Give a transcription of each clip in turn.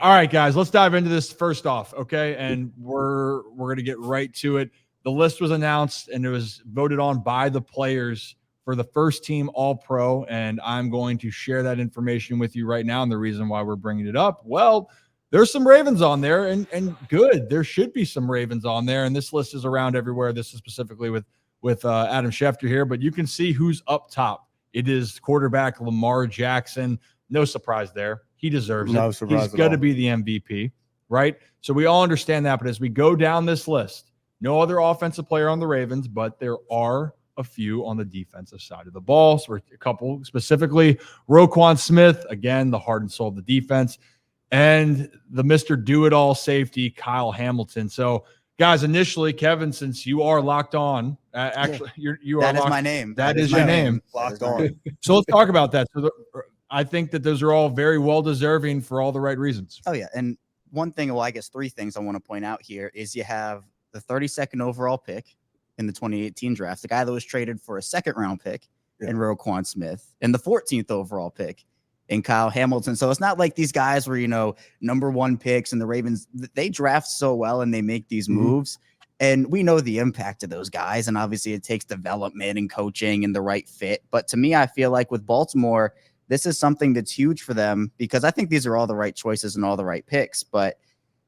All right, guys, let's dive into this first off, okay? And we're going to get right to it. The list was announced and it was voted on by the players for the first team All-Pro, and I'm going to share that information with you right now. And the reason why we're bringing it up, well, there's some Ravens on there, and good. There should be some Ravens on there, and this list is around everywhere. This is specifically with Adam Schefter here, but you can see who's up top. It is quarterback Lamar Jackson. No surprise there. He deserves No it. surprise He's at got to all. be the MVP, right? So we all understand that. But as we go down this list, no other offensive player on the Ravens, but there are a few on the defensive side of the ball. So we're a couple, specifically Roquan Smith, again, the heart and soul of the defense, and the Mr. Do-It-All safety, Kyle Hamilton. So, guys, initially, Kevin, since you are locked on, actually, you That are is locked, my name. That is your name. Locked on. So let's talk about that. So I think that those are all very well deserving for all the right reasons. Oh, yeah. And one thing, well, I guess three things I want to point out here is you have the 32nd overall pick in the 2018 draft, the guy that was traded for a second-round pick in Roquan Smith, and the 14th overall pick in Kyle Hamilton. So it's not like these guys were, number one picks, and the Ravens, they draft so well and they make these moves. And we know the impact of those guys. And obviously it takes development and coaching and the right fit. But to me, I feel like with Baltimore, this is something that's huge for them because I think these are all the right choices and all the right picks. But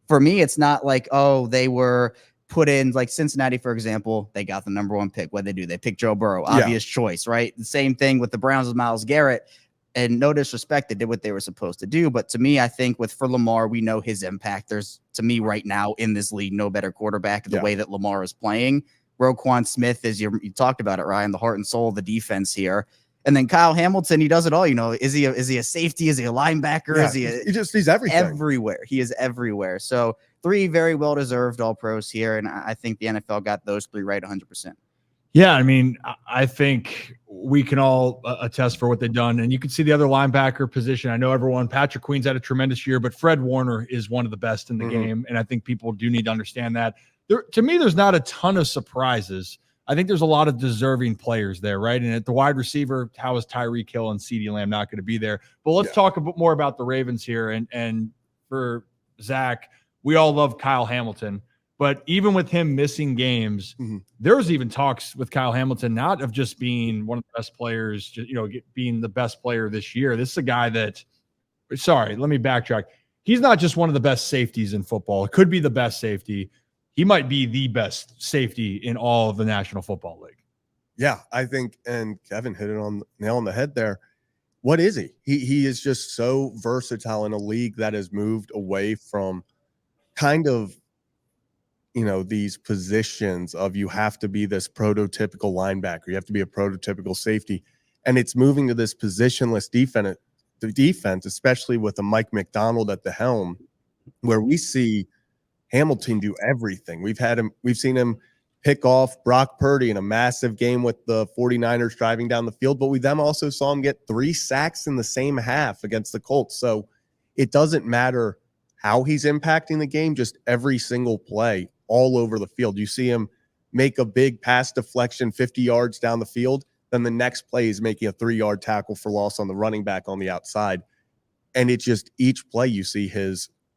for me, it's not like, oh, they were put in like Cincinnati, for example, they got the number one pick. What they do? They pick Joe Burrow, obvious choice, right? The same thing with the Browns with Myles Garrett. And no disrespect, they did what they were supposed to do. But to me, I think for Lamar, we know his impact. There's, to me right now in this league, no better quarterback the way that Lamar is playing. Roquan Smith is you talked about it, Ryan, the heart and soul of the defense here. And then Kyle Hamilton, he does it all. Is he a safety? Is he a linebacker? Yeah, he's everything. Everywhere. He is everywhere. So three very well-deserved All-Pros here. And I think the NFL got those three right 100%. Yeah, I mean, I think we can all attest for what they've done. And you can see the other linebacker position. I know Patrick Queen's had a tremendous year, but Fred Warner is one of the best in the game. And I think people do need to understand that. To me, there's not a ton of surprises. I think there's a lot of deserving players there, right? And at the wide receiver, how is Tyreek Hill and CeeDee Lamb not going to be there? But let's talk a bit more about the Ravens here. And for Zach, we all love Kyle Hamilton. But even with him missing games, there was even talks with Kyle Hamilton not of just being one of the best players, being the best player this year. This is a guy that, let me backtrack. He's not just one of the best safeties in football. It could be the best safety. He might be the best safety in all of the National Football League. Yeah, I think, and Kevin hit it on nail on the head there. What is he? He is just so versatile in a league that has moved away from kind of, these positions of you have to be this prototypical linebacker, you have to be a prototypical safety, and it's moving to this positionless defense, especially with a Mike McDonald at the helm, where we see Hamilton do everything. We've seen him pick off Brock Purdy in a massive game with the 49ers driving down the field, but we then also saw him get 3 sacks in the same half against the Colts. So it doesn't matter how he's impacting the game, just every single play all over the field. You see him make a big pass deflection 50 yards down the field, then the next play is making a 3-yard tackle for loss on the running back on the outside. And it's just each play you see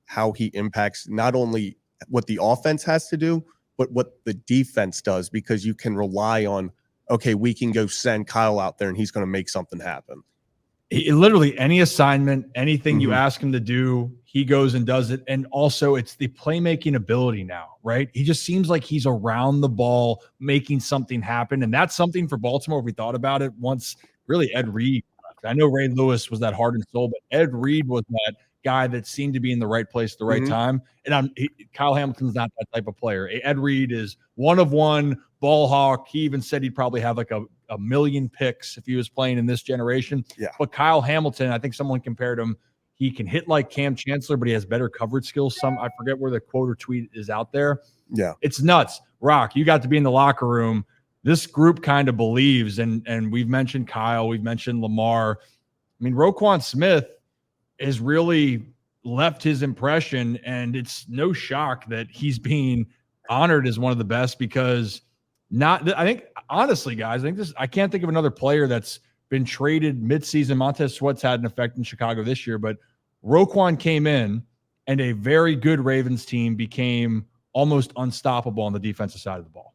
how he impacts not only what the offense has to do, but what the defense does, because you can rely on, okay, we can go send Kyle out there and he's going to make something happen. Literally any assignment, anything you ask him to do, he goes and does it. And also it's the playmaking ability now, right? He just seems like he's around the ball, making something happen. And that's something for Baltimore. We thought about it once, really Ed Reed. I know Ray Lewis was that heart and soul, but Ed Reed was that guy that seemed to be in the right place at the right time. And Kyle Hamilton's not that type of player. Ed Reed is one of one, ball hawk. He even said he'd probably have like a million picks if he was playing in this generation. Yeah. But Kyle Hamilton, I think someone compared him. He can hit like Cam Chancellor, but he has better coverage skills. I forget where the quote or tweet is out there. Yeah. It's nuts. Rock, you got to be in the locker room. This group kind of believes, and we've mentioned Kyle, we've mentioned Lamar. I mean, Roquan Smith has really left his impression, and it's no shock that he's being honored as one of the best because honestly, guys, I can't think of another player that's been traded midseason. Montez Sweat's had an effect in Chicago this year, but Roquan came in and a very good Ravens team became almost unstoppable on the defensive side of the ball.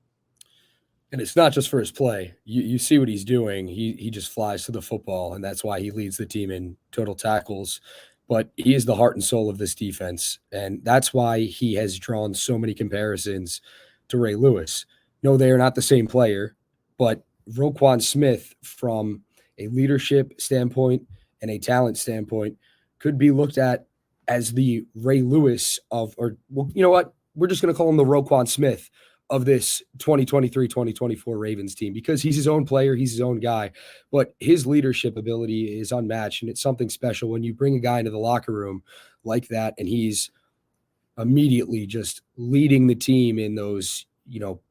And it's not just for his play. You see what he's doing. He just flies to the football, and that's why he leads the team in total tackles. But he is the heart and soul of this defense, and that's why he has drawn so many comparisons to Ray Lewis. No, they are not the same player, but Roquan Smith, from a leadership standpoint and a talent standpoint, could be looked at as the Ray Lewis of, or well, you know what? We're just going to call him the Roquan Smith of this 2023-2024 Ravens team, because he's his own player, he's his own guy, but his leadership ability is unmatched, and it's something special when you bring a guy into the locker room like that, and he's immediately just leading the team in those,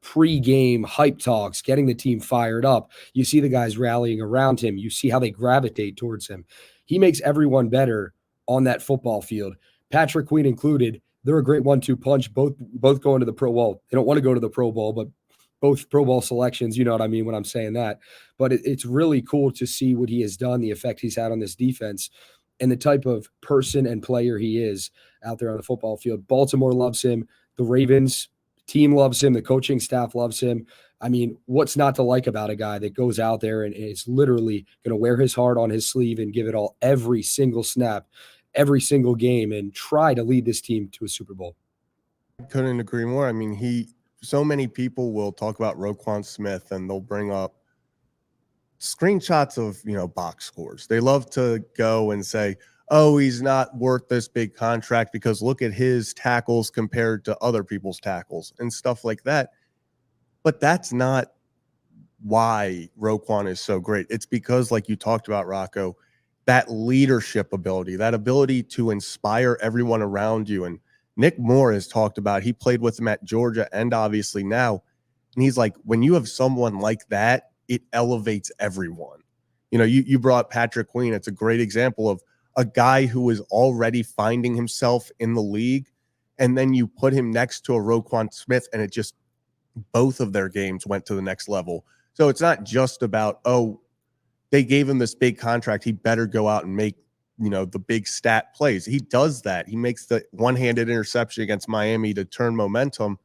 pre-game hype talks, getting the team fired up. You see the guys rallying around him. You see how they gravitate towards him. He makes everyone better on that football field, Patrick Queen included. They're a great 1-2 punch, both going to the Pro Bowl. They don't want to go to the Pro Bowl, but both Pro Bowl selections, you know what I mean when I'm saying that. But it's really cool to see what he has done, the effect he's had on this defense, and the type of person and player he is out there on the football field. Baltimore loves him. The Ravens team loves him. The coaching staff loves him. I mean, what's not to like about a guy that goes out there and is literally going to wear his heart on his sleeve and give it all every single snap, every single game, and try to lead this team to a Super Bowl? Couldn't agree more. I mean, so many people will talk about Roquan Smith and they'll bring up screenshots of, box scores. They love to go and say, oh, he's not worth this big contract because look at his tackles compared to other people's tackles and stuff like that. But that's not why Roquan is so great. It's because, like you talked about, Rocco, that leadership ability, that ability to inspire everyone around you. And Nick Moore has talked about, he played with him at Georgia and obviously now. And he's like, when you have someone like that, it elevates everyone. You brought Patrick Queen. It's a great example of a guy who is already finding himself in the league. And then you put him next to a Roquan Smith, and it just, both of their games went to the next level. So it's not just about, oh, they gave him this big contract, he better go out and make, the big stat plays. He does that. He makes the one-handed interception against Miami to turn momentum,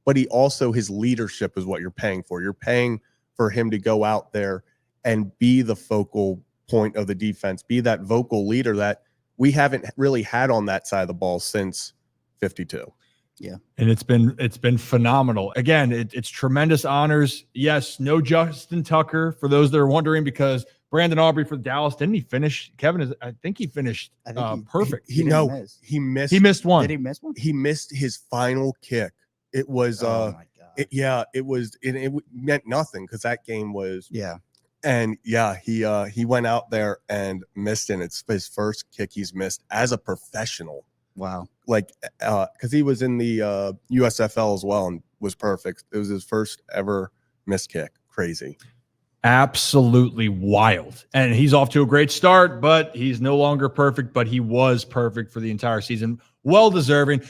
but he also, his leadership is what you're paying for. You're paying for him to go out there and be the focal point of the defense, be that vocal leader that we haven't really had on that side of the ball since 52. Yeah. And it's been phenomenal. Again, it's tremendous honors. Yes, no Justin Tucker for those that are wondering, because Brandon Aubrey for Dallas, didn't he finish? I think he finished perfect. He missed. He missed one. Did he miss one? He missed his final kick. It was oh my God. It meant nothing because that game was yeah. And he went out there and missed, and it's his first kick he's missed as a professional. Wow. Like, because he was in the USFL as well and was perfect. It was his first ever missed kick. Crazy. Absolutely wild. And he's off to a great start, but he's no longer perfect, but he was perfect for the entire season. Well deserving.